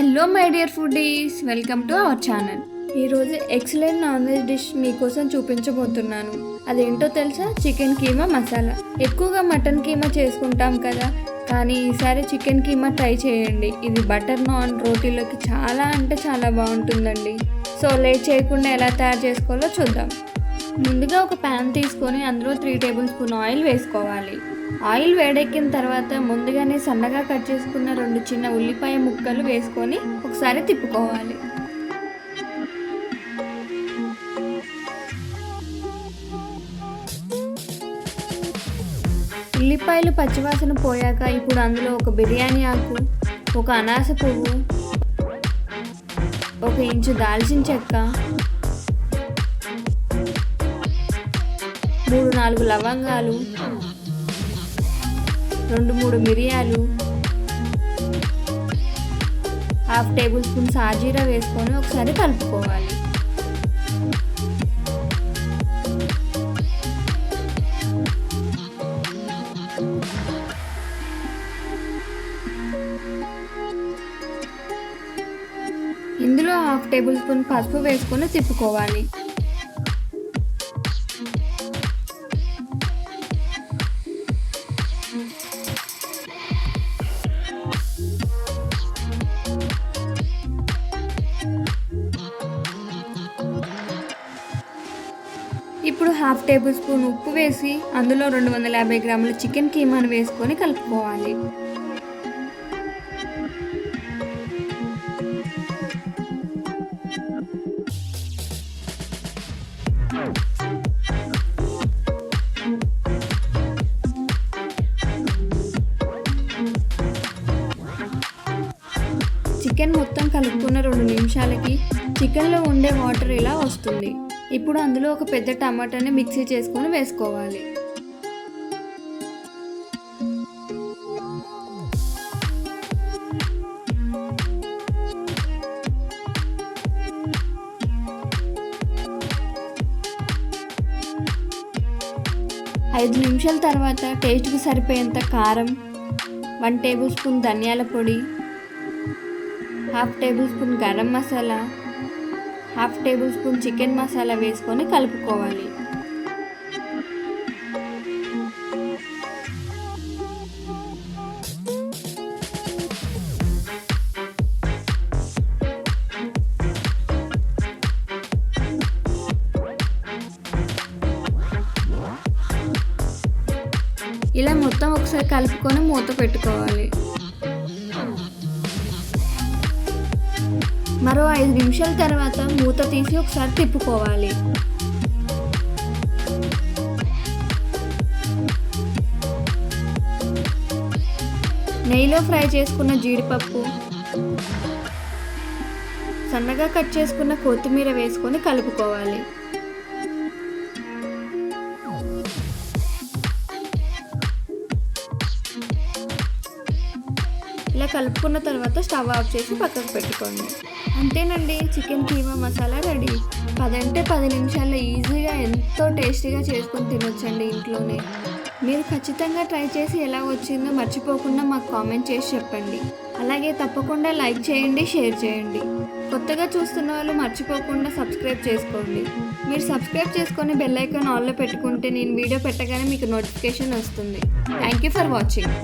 Hello my dear foodies, welcome to our channel. ఈరోజు excellent non veg dish మీకోసం చూపించబోతున్నాను. అదేంటో తెలుసా? చికెన్ కీమా మసాలా. ఎక్కువగా మటన్ కీమా చేసుకుంటాం కదా, కానీ ఈసారి చికెన్ కీమా ట్రై చేయండి. ఇది బటర్ నాన్, రోటీలోకి చాలా అంటే చాలా బాగుంటుందండి. సో లేట్ చేయకుండా ఎలా తయారు చేసుకోవాలో చూద్దాం. ముందుగా ఒక ప్యాన్ తీసుకొని అందులో 3 టేబుల్ స్పూన్ ఆయిల్ వేసుకోవాలి. ఆయిల్ వేడెక్కిన తర్వాత ముందుగానే సన్నగా కట్ చేసుకున్న 2 చిన్న ఉల్లిపాయ ముక్కలు వేసుకొని ఒకసారి తిప్పుకోవాలి. ఉల్లిపాయలు పచ్చివాసన పోయాక ఇప్పుడు అందులో ఒక బిర్యానీ ఆకు, ఒక అనాస పువ్వు, 1 ఇంచు దాల్చిన చెక్క, 3-4 లవంగాలు, 2-3 మిరియాలు, 1/2 టేబుల్ స్పూన్ సాజీరా వేసుకొని ఒకసారి కలుపుకోవాలి. ఇందులో 1/2 టేబుల్ స్పూన్ పసుపు వేసుకొని తిప్పుకోవాలి. ఇప్పుడు 1/2 టేబుల్ స్పూన్ ఉప్పు వేసి అందులో 250 గ్రాముల చికెన్ కీమాను వేసుకొని కలుపుకోవాలి. చికెన్ మొత్తం కలుపుకున్న 2 నిమిషాలకి చికెన్లో ఉండే వాటర్ ఇలా వస్తుంది. ఇప్పుడు అందులో ఒక పెద్ద టమాటాని మిక్సీ చేసుకొని వేసుకోవాలి. ఐదు నిమిషాల తర్వాత టేస్ట్కి సరిపోయేంత కారం, 1 టేబుల్ స్పూన్ ధనియాల పొడి, 1/2 table spoon garam masala, 1/2 table spoon chicken masala వేసుకొని కలుపుకోవాలి. ఇలా మొత్తం ఒకసారి కలుపుకొని మూత పెట్టుకోవాలి. మరో 5 నిమిషాల తర్వాత మూత తీసి ఒకసారి తిప్పుకోవాలి. నెయ్యిలో ఫ్రై చేసుకున్న జీడిపప్పు, సన్నగా కట్ చేసుకున్న కొత్తిమీర వేసుకొని కలుపుకోవాలి. ఇలా కలుపుకున్న తర్వాత స్టవ్ ఆఫ్ చేసి పక్కకు పెట్టుకోండి. అంతేనండి, చికెన్ కీమా మసాలా రెడీ. 10 అంటే 10 నిమిషాల్లో ఈజీగా ఎంతో టేస్టీగా చేసుకొని తినొచ్చండి ఇంట్లోనే. మీరు ఖచ్చితంగా ట్రై చేసి ఎలా వచ్చిందో మర్చిపోకుండా మాకు కామెంట్ చేసి చెప్పండి. అలాగే తప్పకుండా లైక్ చేయండి, షేర్ చేయండి. కొత్తగా చూస్తున్న వాళ్ళు మర్చిపోకుండా సబ్స్క్రైబ్ చేసుకోండి. మీరు సబ్స్క్రైబ్ చేసుకొని బెల్ ఐకాన్ ఆన్లో పెట్టుకుంటే నేను వీడియో పెట్టగానే మీకు నోటిఫికేషన్ వస్తుంది. Thank you for watching.